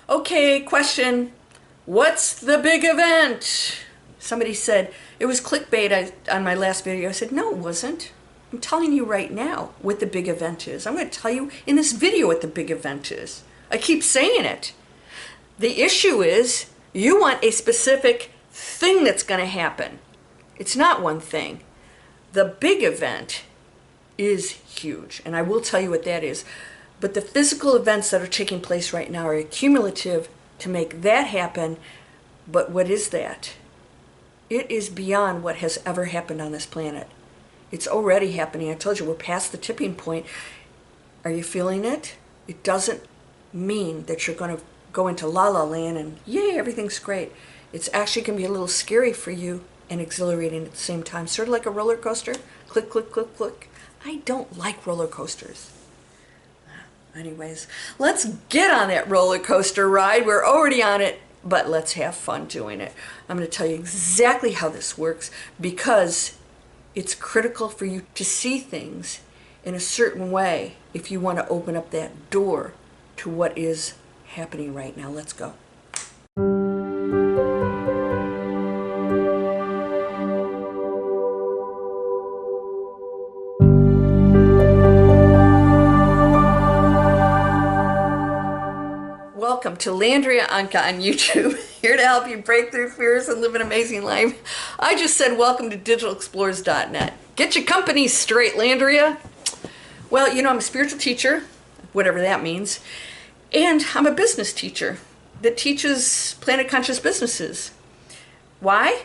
Okay, question. What's the big event? Somebody said, it was clickbait on my last video. I said, no, it wasn't. I'm telling you right now what the big event is. I'm going to tell you in this video what the big event is. I keep saying it. The issue is you want a specific thing that's going to happen. It's not one thing. The big event is huge, and I will tell you what that is. But the physical events that are taking place right now are cumulative to make that happen. But what is that? It is beyond what has ever happened on this planet. It's already happening. I told you we're past the tipping point. Are you feeling it? It doesn't mean that you're going to go into la la land and yay, everything's great. It's actually going to be a little scary for you and exhilarating at the same time. Sort of like a roller coaster. Click, click, click, click. I don't like roller coasters. Anyways, let's get on that roller coaster ride. We're already on it, but let's have fun doing it. I'm going to tell you exactly how this works because it's critical for you to see things in a certain way if you want to open up that door to what is happening right now. Let's go. Welcome to Landria Onkka on YouTube, here to help you break through fears and live an amazing life. I just said welcome to digitalexplorers.net. Get your company straight, Landria. Well, you know, I'm a spiritual teacher, whatever that means, and I'm a business teacher that teaches planet conscious businesses. Why?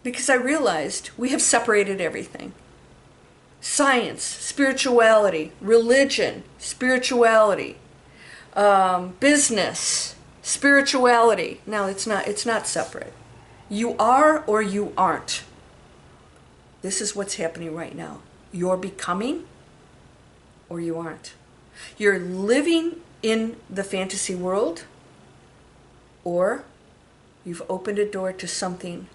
Because I realized we have separated everything. Science, spirituality, religion, spirituality, business, spirituality. Now it's not separate. You are or you aren't. This is what's happening right now. You're becoming or you aren't. You're living in the fantasy world or you've opened a door to something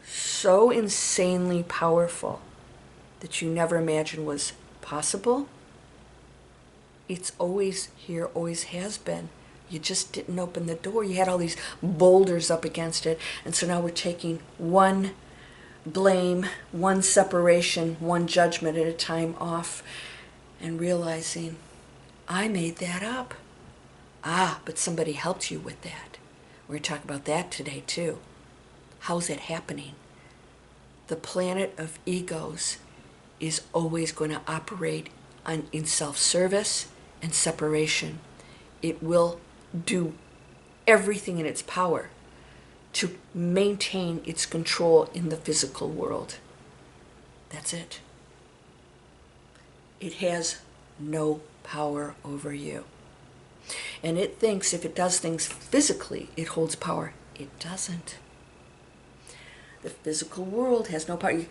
so insanely powerful that you never imagined was possible. It's always here, always has been. You just didn't open the door. You had all these boulders up against it. And so now we're taking one blame, one separation, one judgment at a time off and realizing, I made that up. Ah, but somebody helped you with that. We're going to talk about that today too. How's it happening? The planet of egos is always going to operate in self-service and separation. It will do everything in its power to maintain its control in the physical world. That's it. It has no power over you. And it thinks if it does things physically, it holds power. It doesn't. The physical world has no power.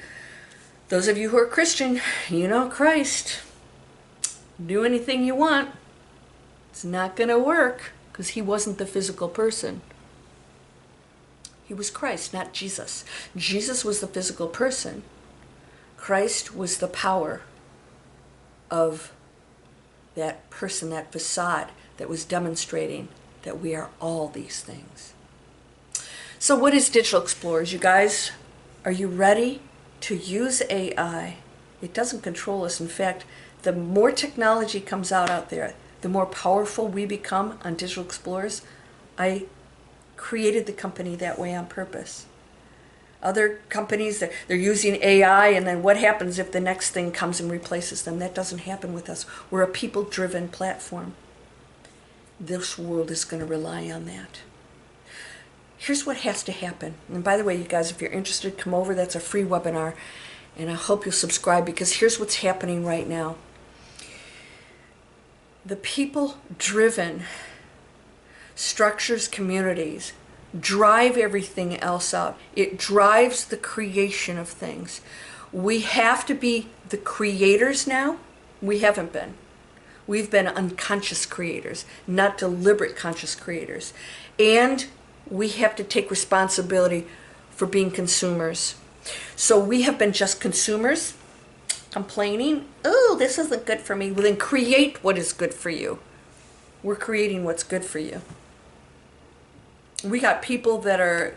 Those of you who are Christian, you know Christ. Do anything you want. It's not going to work because he wasn't the physical person. He was Christ, not Jesus. Jesus was the physical person. Christ was the power of that person, that facade that was demonstrating that we are all these things. So what is Digital Explorers, you guys? Are you ready to use AI? It doesn't control us. In fact, the more technology comes out there, the more powerful we become on Digital Explorers. I created the company that way on purpose. Other companies, they're using AI, and then what happens if the next thing comes and replaces them? That doesn't happen with us. We're a people-driven platform. This world is going to rely on that. Here's what has to happen. And by the way, you guys, if you're interested, come over. That's a free webinar. And I hope you'll subscribe because here's what's happening right now. The people-driven structures, communities, drive everything else out. It drives the creation of things. We have to be the creators now. We haven't been. We've been unconscious creators, not deliberate conscious creators. And we have to take responsibility for being consumers. So we have been just consumers, complaining, oh, this isn't good for me. Well, then create what is good for you. We're creating what's good for you. We got people that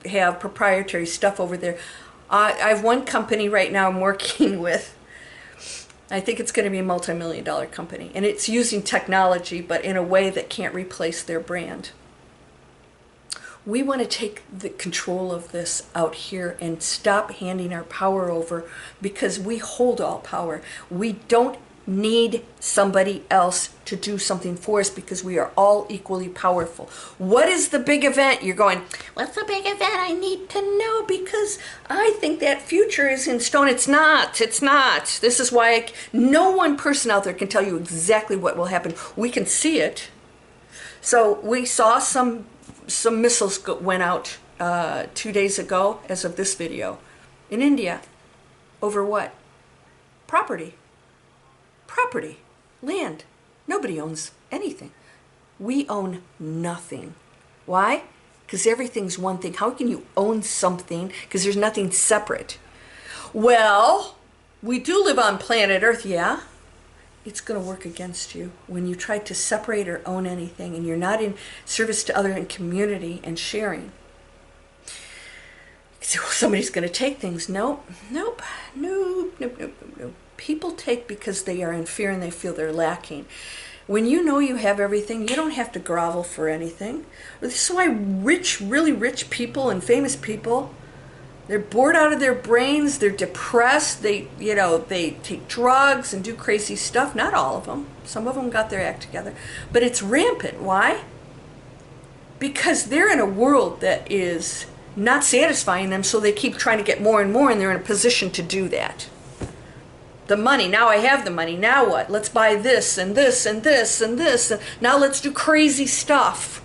have proprietary stuff over there. I have one company right now I'm working with. I think it's going to be a multi-million-dollar company, and it's using technology, but in a way that can't replace their brand. We want to take the control of this out here and stop handing our power over, because we hold all power. We don't need somebody else to do something for us, because we are all equally powerful. What is the big event? You're going, what's the big event? I need to know, because I think that future is in stone. It's not. It's not. This is why no one person out there can tell you exactly what will happen. We can see it. So we saw some missiles went out 2 days ago, as of this video, in India. Over what? Property. Property. Land. Nobody owns anything. We own nothing. Why? Because everything's one thing. How can you own something? Because there's nothing separate. Well, we do live on planet Earth, yeah. It's going to work against you when you try to separate or own anything, and you're not in service to other in community and sharing. So somebody's going to take things. Nope. People take because they are in fear and they feel they're lacking. When you know you have everything, you don't have to grovel for anything. This is why really rich people and famous people, they're bored out of their brains, they're depressed, they take drugs and do crazy stuff. Not all of them. Some of them got their act together. But it's rampant. Why? Because they're in a world that is not satisfying them, so they keep trying to get more and more, and they're in a position to do that. The money, now I have the money, now what? Let's buy this and this and this and this, and now let's do crazy stuff.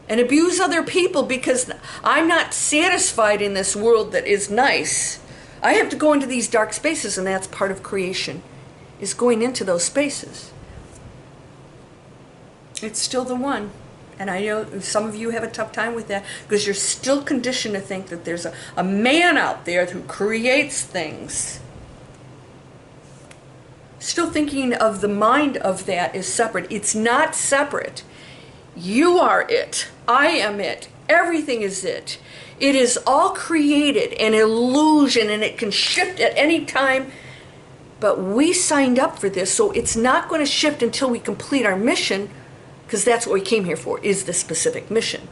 And abuse other people because I'm not satisfied in this world that is nice. I have to go into these dark spaces, and that's part of creation, is going into those spaces. It's still the one. And I know some of you have a tough time with that, because you're still conditioned to think that there's a man out there who creates things. Still thinking of the mind of that is separate. It's not separate. You are it. I am it. Everything is it. It is all created, an illusion, and it can shift at any time. But we signed up for this, so it's not going to shift until we complete our mission, because that's what we came here for, is the specific mission.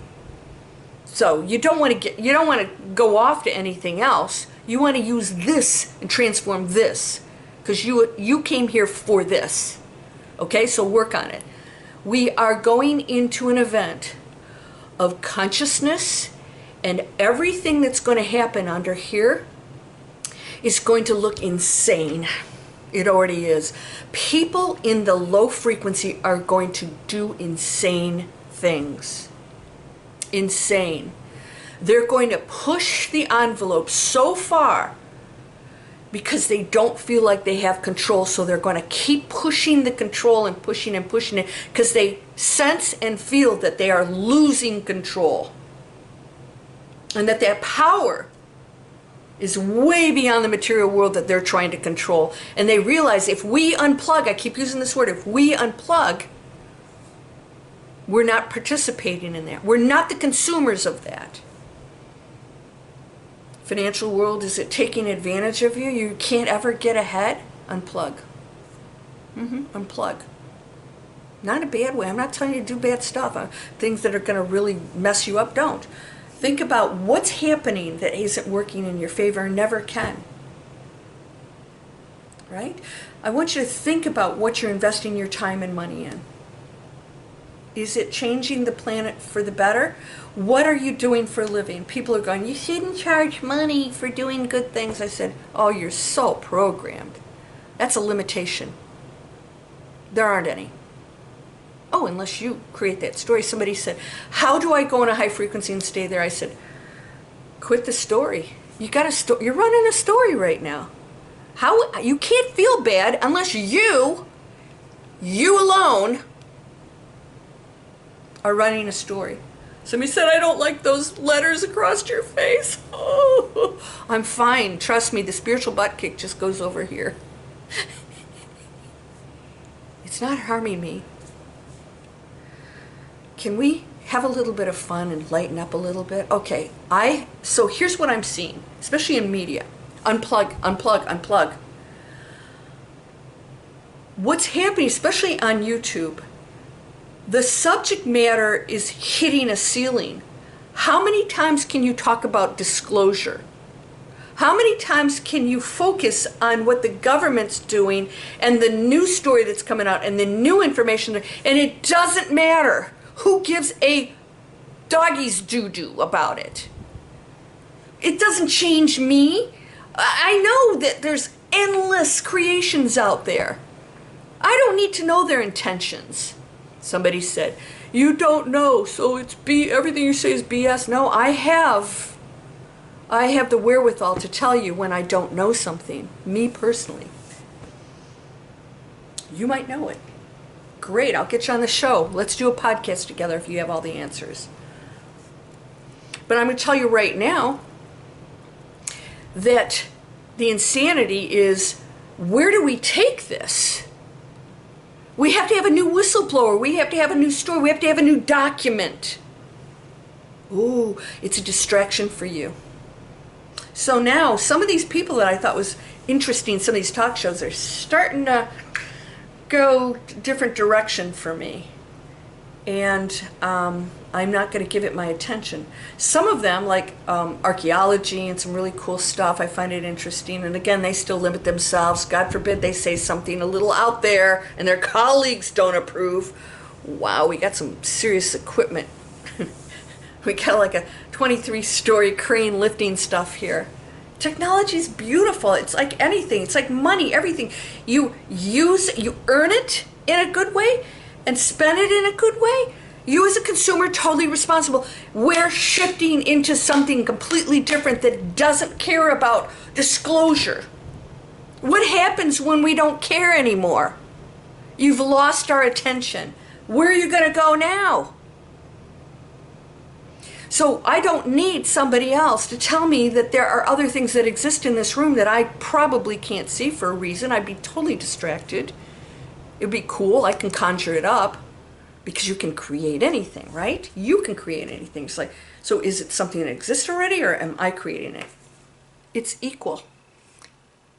So you don't want to go off to anything else. You want to use this and transform this, because you came here for this. Okay, so work on it. We are going into an event of consciousness, and everything that's going to happen under here is going to look insane. It already is. People in the low frequency are going to do insane things. Insane. They're going to push the envelope so far because they don't feel like they have control, so they're going to keep pushing the control and pushing it because they sense and feel that they are losing control, and that power is way beyond the material world that they're trying to control. And they realize if we unplug, I keep using this word, if we unplug, we're not participating in that. We're not the consumers of that. Financial world, is it taking advantage of you? You can't ever get ahead? Unplug. Unplug. Not in a bad way. I'm not telling you to do bad stuff. Things that are going to really mess you up, don't. Think about what's happening that isn't working in your favor and never can. Right? I want you to think about what you're investing your time and money in. Is it changing the planet for the better? What are you doing for a living? People are going, you shouldn't charge money for doing good things. I said, oh, you're so programmed. That's a limitation. There aren't any. Oh, unless you create that story. Somebody said, how do I go in a high frequency and stay there? I said, quit the story. You're running a story right now. How you can't feel bad unless you alone are running a story. Somebody said, I don't like those letters across your face. Oh, I'm fine. Trust me, the spiritual butt kick just goes over here. It's not harming me. Can we have a little bit of fun and lighten up a little bit. Okay, so here's what I'm seeing, especially in media. Unplug, unplug, unplug. What's happening, especially on YouTube, the subject matter is hitting a ceiling. How many times can you talk about disclosure? How many times can you focus on what the government's doing and the new story that's coming out and the new information, and it doesn't matter who gives a doggy's doo-doo about it? It doesn't change me. I know that there's endless creations out there. I don't need to know their intentions. Somebody said, you don't know, so it's everything you say is BS. No, I have the wherewithal to tell you when I don't know something, me personally. You might know it. Great, I'll get you on the show. Let's do a podcast together if you have all the answers. But I'm going to tell you right now that the insanity is, where do we take this? We have to have a new whistleblower. We have to have a new story. We have to have a new document. Ooh, it's a distraction for you. So now, some of these people that I thought was interesting, some of these talk shows, are starting to go a different direction for me. And I'm not going to give it my attention. Some of them, like archaeology and some really cool stuff, I find it interesting. And again, they still limit themselves. God forbid they say something a little out there and their colleagues don't approve. Wow, we got some serious equipment. We got like a 23-story crane lifting stuff here. Technology is beautiful. It's like anything. It's like money, everything. You earn it in a good way and spend it in a good way. You as a consumer, totally responsible. We're shifting into something completely different that doesn't care about disclosure. What happens when we don't care anymore? You've lost our attention. Where are you going to go now? So I don't need somebody else to tell me that there are other things that exist in this room that I probably can't see for a reason. I'd be totally distracted. It'd be cool. I can conjure it up because you can create anything, right? You can create anything. It's like, so is it something that exists already, or am I creating it? It's equal.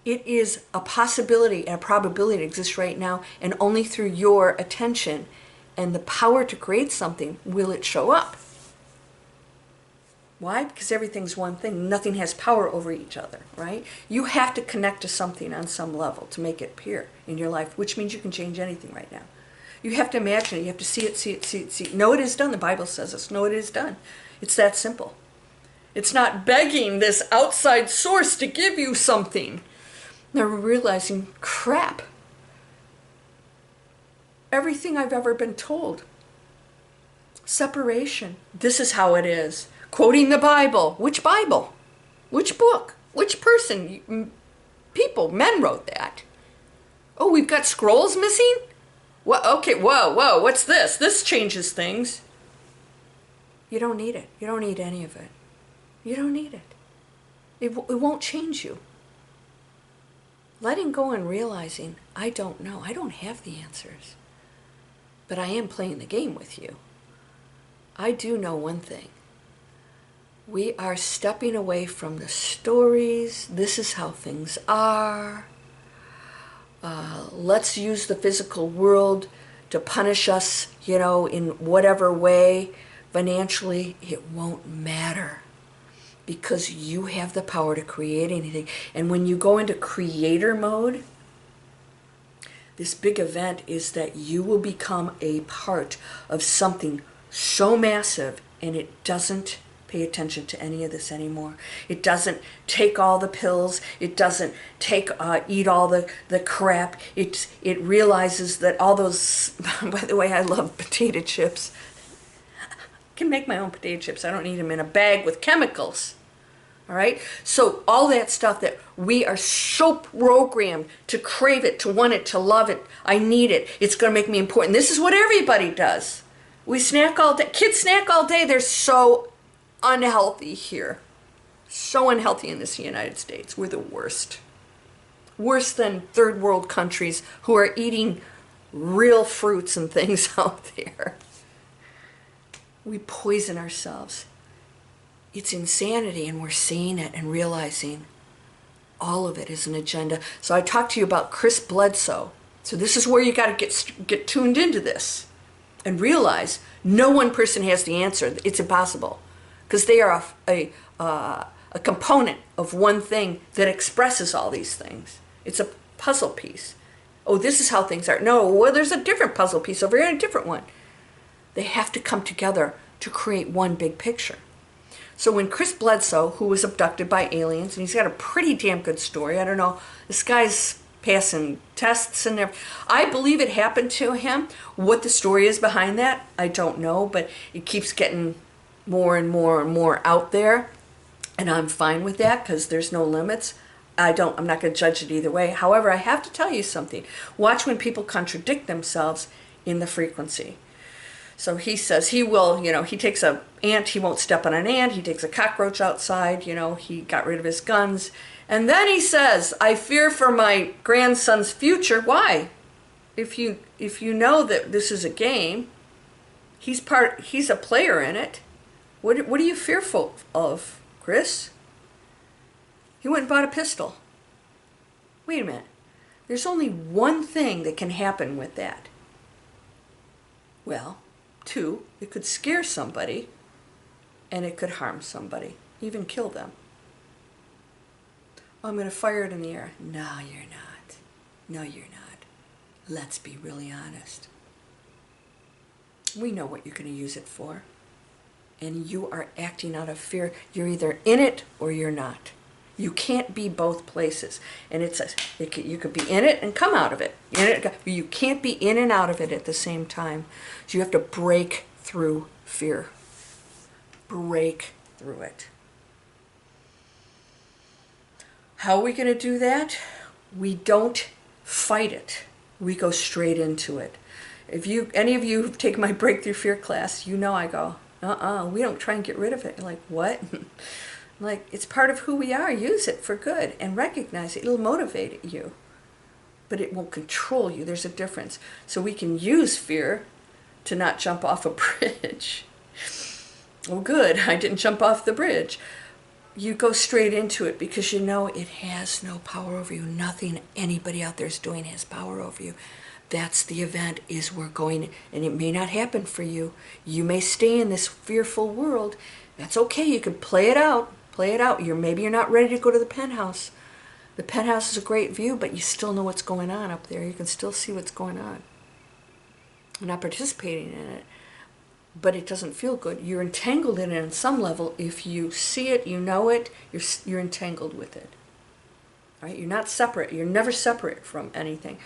It is a possibility and a probability that exists right now, and only through your attention and the power to create something will it show up. Why? Because everything's one thing. Nothing has power over each other, right? You have to connect to something on some level to make it appear in your life, which means you can change anything right now. You have to imagine it. You have to see it, see it, see it, see it. Know it is done. The Bible says this. Know it is done. It's that simple. It's not begging this outside source to give you something. They're realizing, crap. Everything I've ever been told. Separation. This is how it is. Quoting the Bible. Which Bible? Which book? Which person? People, men wrote that. Oh, we've got scrolls missing? What? Okay, whoa, what's this? This changes things. You don't need it. You don't need any of it. You don't need it. It won't change you. Letting go and realizing, I don't know. I don't have the answers. But I am playing the game with you. I do know one thing. We are stepping away from the stories. This is how things are. Let's use the physical world to punish us, in whatever way. Financially, it won't matter because you have the power to create anything. And when you go into creator mode, this big event is that you will become a part of something so massive, and it doesn't pay attention to any of this anymore. It doesn't take all the pills. It doesn't eat all the crap. It realizes that all those, by the way, I love potato chips. I can make my own potato chips. I don't need them in a bag with chemicals. All right? So all that stuff that we are so programmed to crave it, to want it, to love it. I need it. It's going to make me important. This is what everybody does. We snack all day. Kids snack all day. They're so unhealthy here. So unhealthy in this United States. We're the worst. Worse than third world countries who are eating real fruits and things out there. We poison ourselves. It's insanity, and we're seeing it and realizing all of it is an agenda. So I talked to you about Chris Bledsoe. So this is where you got to get tuned into this and realize no one person has the answer. It's impossible, because they are a component of one thing that expresses all these things. It's a puzzle piece. Oh, this is how things are. No, well, there's a different puzzle piece over here and a different one. They have to come together to create one big picture. So when Chris Bledsoe, who was abducted by aliens, and he's got a pretty damn good story. I don't know, this guy's passing tests and everything. I believe it happened to him. What the story is behind that, I don't know, but it keeps getting more and more and more out there, and I'm fine with that because there's no limits. I'm not going to judge it either way. However, I have to tell you something. Watch when people contradict themselves in the frequency. So he says he will, he takes an ant, he won't step on an ant, he takes a cockroach outside, he got rid of his guns. And then he says, I fear for my grandson's future. Why? If you know that this is a game, he's a player in it. What are you fearful of, Chris? He went and bought a pistol. Wait a minute. There's only one thing that can happen with that. Well, two, it could scare somebody, and it could harm somebody, even kill them. Oh, I'm going to fire it in the air. No, you're not. No, you're not. Let's be really honest. We know what you're going to use it for, and you are acting out of fear. You're either in it or you're not. You can't be both places. And you could be in it and come out of it. You can't be in and out of it at the same time. So you have to break through fear. Break through it. How are we going to do that? We don't fight it. We go straight into it. If any of you have taken my Breakthrough Fear class, I go, we don't try and get rid of it. You're like, what? Like, it's part of who we are. Use it for good and recognize it. It'll motivate you, but it won't control you. There's a difference. So we can use fear to not jump off a bridge. Oh, good, I didn't jump off the bridge. You go straight into it because it has no power over you. Nothing anybody out there is doing has power over you. That's the event, is we're going, and it may not happen for you. You may stay in this fearful world. That's okay. You can play it out. Play it out. Maybe you're not ready to go to the penthouse. The penthouse is a great view, but you still know what's going on up there. You can still see what's going on. You're not participating in it, but it doesn't feel good. You're entangled in it on some level. If you see it, you know it, you're entangled with it. All right? You're not separate. You're never separate from anything.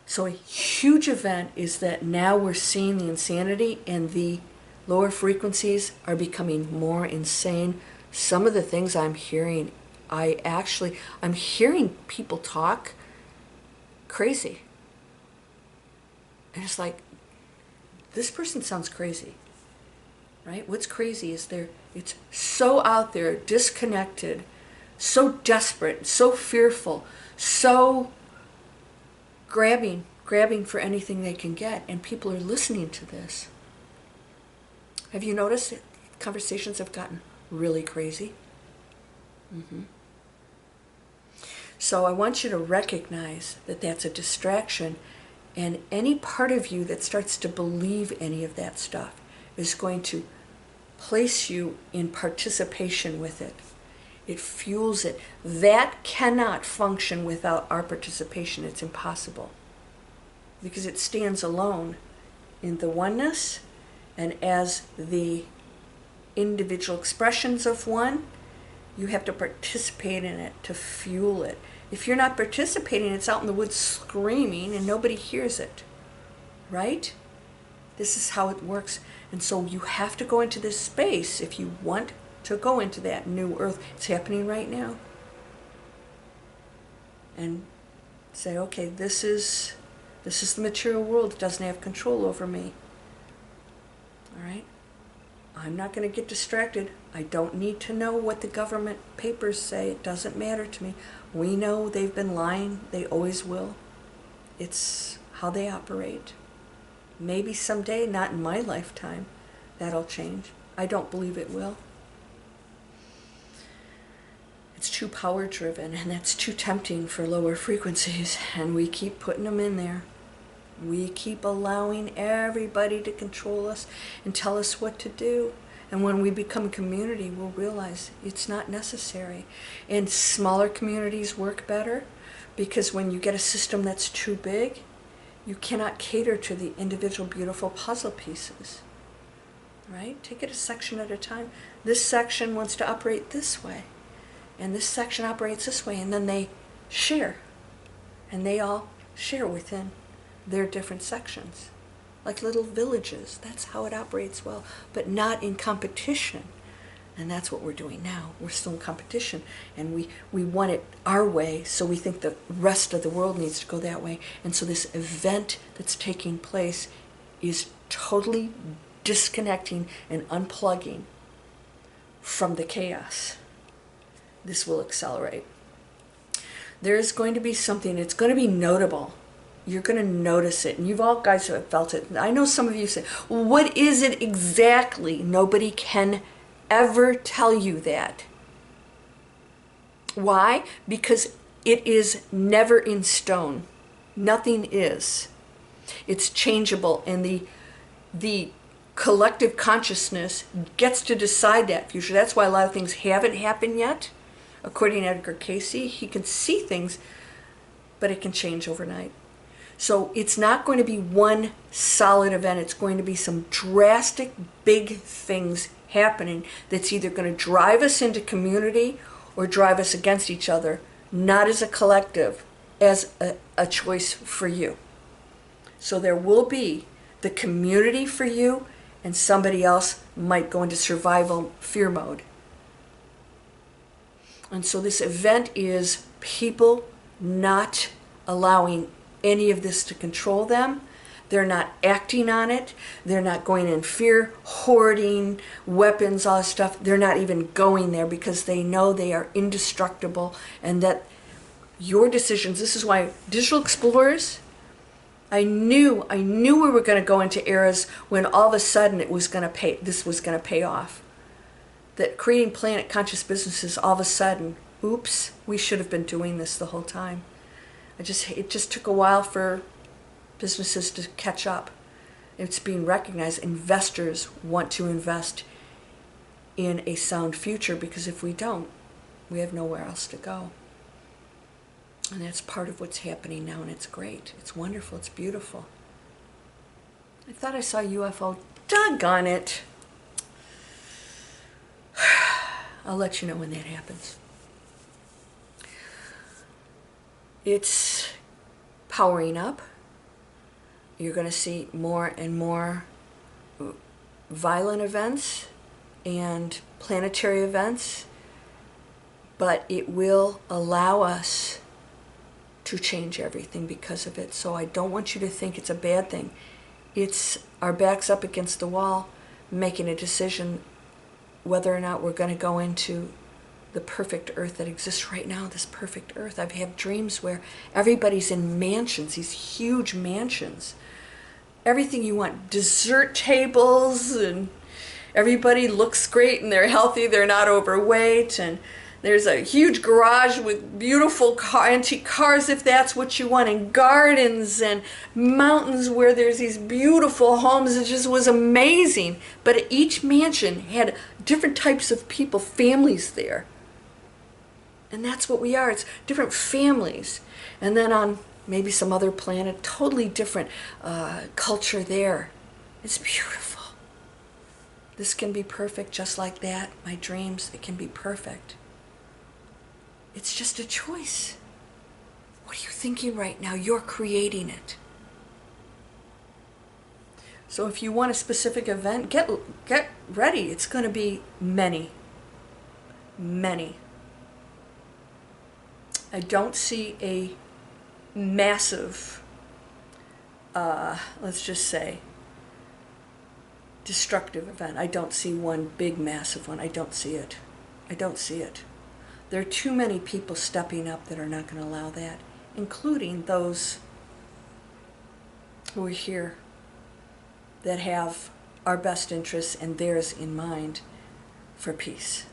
So a huge event is that now we're seeing the insanity, and the lower frequencies are becoming more insane. Some of the things I'm hearing, I'm hearing people talk crazy. And it's like, this person sounds crazy, right? What's crazy is it's so out there, disconnected, so desperate, so fearful, so grabbing for anything they can get, and people are listening to this. Have you noticed that conversations have gotten really crazy? So I want you to recognize that that's a distraction, and any part of you that starts to believe any of that stuff is going to place you in participation with it. It fuels it. That cannot function without our participation. It's impossible, because it stands alone in the oneness, and as the individual expressions of one, you have to participate in it to fuel it. If you're not participating, it's out in the woods screaming and nobody hears it, right? This is how it works. And so you have to go into this space if you want to go into that new earth. It's happening right now. And say, okay, this is the material world. It doesn't have control over me. All right? I'm not going to get distracted. I don't need to know what the government papers say. It doesn't matter to me. We know they've been lying. They always will. It's how they operate. Maybe someday, not in my lifetime, that'll change. I don't believe it will. It's too power driven, and that's too tempting for lower frequencies, and we keep putting them in there. We keep allowing everybody to control us and tell us what to do. And when we become a community, we'll realize it's not necessary. And smaller communities work better, because when you get a system that's too big, you cannot cater to the individual beautiful puzzle pieces. Right? Take it a section at a time. This section wants to operate this way, and this section operates this way, and then they share. And they all share within their different sections, like little villages. That's how it operates well, but not in competition. And that's what we're doing now. We're still in competition, and we want it our way, so we think the rest of the world needs to go that way. And so this event that's taking place is totally disconnecting and unplugging from the chaos. This will accelerate. There's going to be something, it's going to be notable. You're going to notice it, and you've all guys have felt it. I know some of you say, well, what is it exactly? Nobody can ever tell you that. Why? Because it is never in stone. Nothing is. It's changeable, and the collective consciousness gets to decide that future. That's why a lot of things haven't happened yet. According to Edgar Cayce, he can see things, but it can change overnight. So it's not going to be one solid event. It's going to be some drastic, big things happening that's either going to drive us into community or drive us against each other, not as a collective, as a choice for you. So there will be the community for you, and somebody else might go into survival fear mode. And so this event is people not allowing any of this to control them. They're not acting on it. They're not going in fear, hoarding, weapons, all this stuff. They're not even going there, because they know they are indestructible, and that your decisions, this is why digital explorers, I knew we were going to go into eras when all of a sudden this was going to pay off. That creating planet conscious businesses, all of a sudden, oops, we should have been doing this the whole time. It just took a while for businesses to catch up. It's being recognized. Investors want to invest in a sound future, because if we don't, we have nowhere else to go. And that's part of what's happening now, and it's great. It's wonderful. It's beautiful. I thought I saw a UFO. Doggone it. I'll let you know when that happens. It's powering up. You're going to see more and more violent events and planetary events, but it will allow us to change everything because of it. So I don't want you to think it's a bad thing. It's our backs up against the wall, making a decision whether or not we're going to go into the perfect earth that exists right now, this perfect earth. I've had dreams where everybody's in mansions, these huge mansions. Everything you want, dessert tables, and everybody looks great and they're healthy, they're not overweight, and there's a huge garage with beautiful antique cars if that's what you want, and gardens and mountains where there's these beautiful homes. It just was amazing. But each mansion had different types of people, families there. And that's what we are. It's different families. And then on maybe some other planet, totally different culture there. It's beautiful. This can be perfect just like that. My dreams, it can be perfect. It's just a choice. What are you thinking right now? You're creating it. So if you want a specific event, get ready. It's going to be many. Many. I don't see a massive, let's just say, destructive event. I don't see one big, massive one. I don't see it. I don't see it. There are too many people stepping up that are not going to allow that, including those who are here that have our best interests and theirs in mind for peace.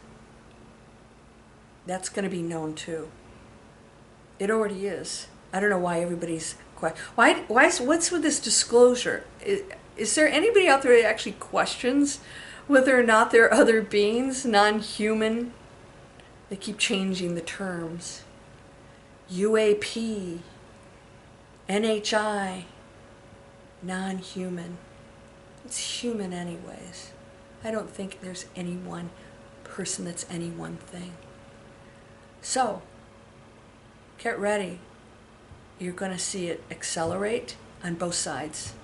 That's going to be known too. It already is. I don't know why everybody's what's with this disclosure? Is there anybody out there that actually questions whether or not there are other beings, non-human? They keep changing the terms. UAP, NHI, non-human. It's human anyways. I don't think there's any one person that's any one thing. So, get ready. You're going to see it accelerate on both sides.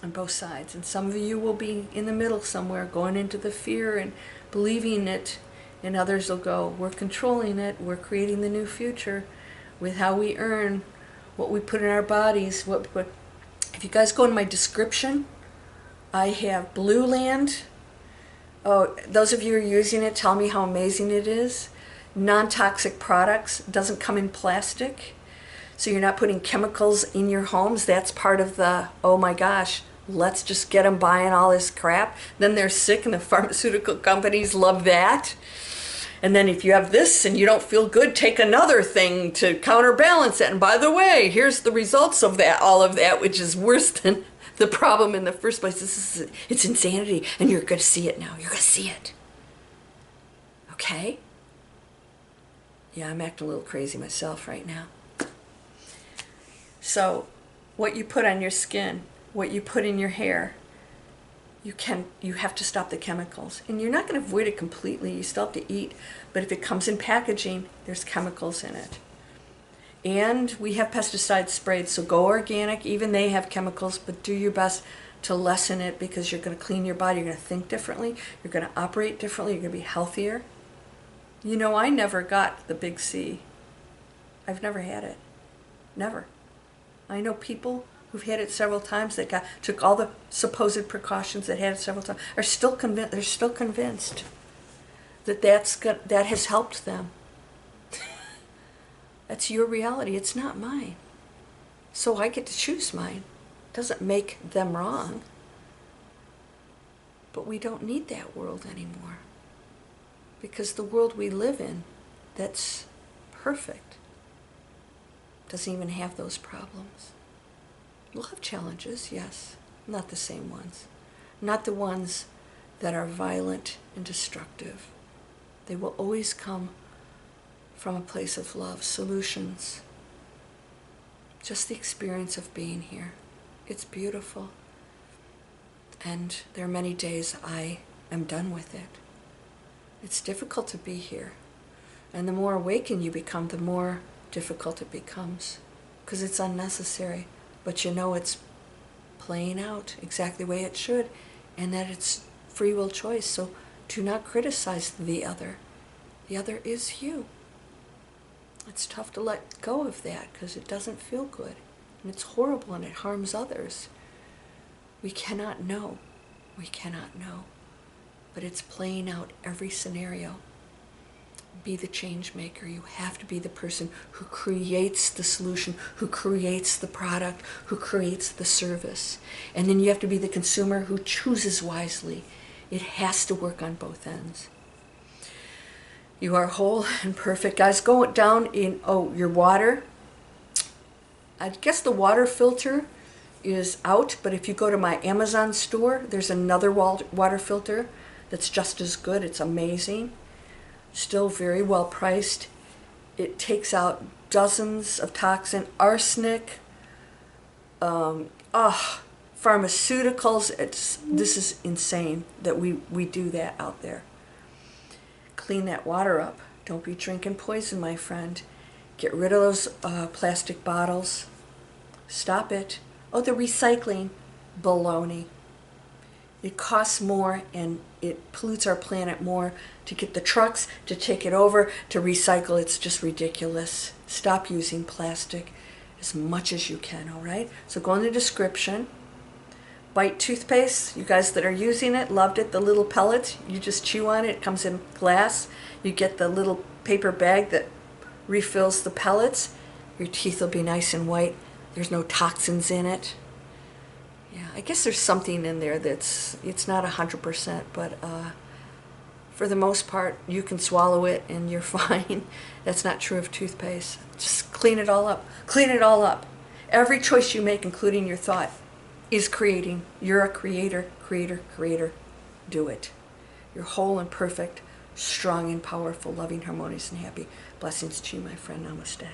On both sides. And some of you will be in the middle somewhere, going into the fear and believing it. And others will go, we're controlling it. We're creating the new future with how we earn, what we put in our bodies. If you guys go in my description, I have Blue Land. Oh, those of you who are using it, tell me how amazing it is. Non-toxic products, doesn't come in plastic, so you're not putting chemicals in your homes. That's part of the, oh my gosh, let's just get them buying all this crap. Then they're sick and the pharmaceutical companies love that. And then if you have this and you don't feel good, take another thing to counterbalance it. And by the way, here's the results of that, all of that, which is worse than the problem in the first place. It's insanity, and you're going to see it now. You're going to see it. Okay? Yeah, I'm acting a little crazy myself right now. So, what you put on your skin, what you put in your hair, you have to stop the chemicals. And you're not going to avoid it completely. You still have to eat. But if it comes in packaging, there's chemicals in it. And we have pesticides sprayed, so go organic. Even they have chemicals, but do your best to lessen it, because you're going to clean your body. You're going to think differently. You're going to operate differently. You're going to be healthier. You know, I never got the big C. I've never had it. Never. I know people who've had it several times that took all the supposed precautions, that had it several times, are still convinced. They're still convinced that that has helped them. That's your reality. It's not mine. So I get to choose mine. Doesn't make them wrong. But we don't need that world anymore. Because the world we live in, that's perfect, doesn't even have those problems. We'll have challenges, yes. Not the same ones. Not the ones that are violent and destructive. They will always come from a place of love, solutions. Just the experience of being here. It's beautiful. And there are many days I am done with it. It's difficult to be here. And the more awakened you become, the more difficult it becomes. Because it's unnecessary. But you know it's playing out exactly the way it should. And that it's free will choice. So do not criticize the other. The other is you. It's tough to let go of that because it doesn't feel good. And it's horrible and it harms others. We cannot know. We cannot know. But it's playing out every scenario. Be the change maker. You have to be the person who creates the solution, who creates the product, who creates the service. And then you have to be the consumer who chooses wisely. It has to work on both ends. You are whole and perfect. Guys, go down in, your water. I guess the water filter is out, but if you go to my Amazon store, there's another water filter that's just as good. It's amazing. Still very well priced. It takes out dozens of toxin, arsenic, pharmaceuticals. This is insane that we do that out there. Clean that water up. Don't be drinking poison, my friend. Get rid of those plastic bottles. Stop it. Oh, the recycling. Baloney. It costs more and it pollutes our planet more to get the trucks to take it over to recycle. It's just ridiculous. Stop using plastic as much as you can, all right? So go in the description. Bite toothpaste, you guys that are using it, loved it, the little pellets, you just chew on it, it comes in glass. You get the little paper bag that refills the pellets. Your teeth will be nice and white. There's no toxins in it. Yeah, I guess there's something in there it's not 100%, but for the most part, you can swallow it and you're fine. That's not true of toothpaste. Just clean it all up. Clean it all up. Every choice you make, including your thought, is creating. You're a creator, creator, creator. Do it. You're whole and perfect, strong and powerful, loving, harmonious, and happy. Blessings to you, my friend. Namaste.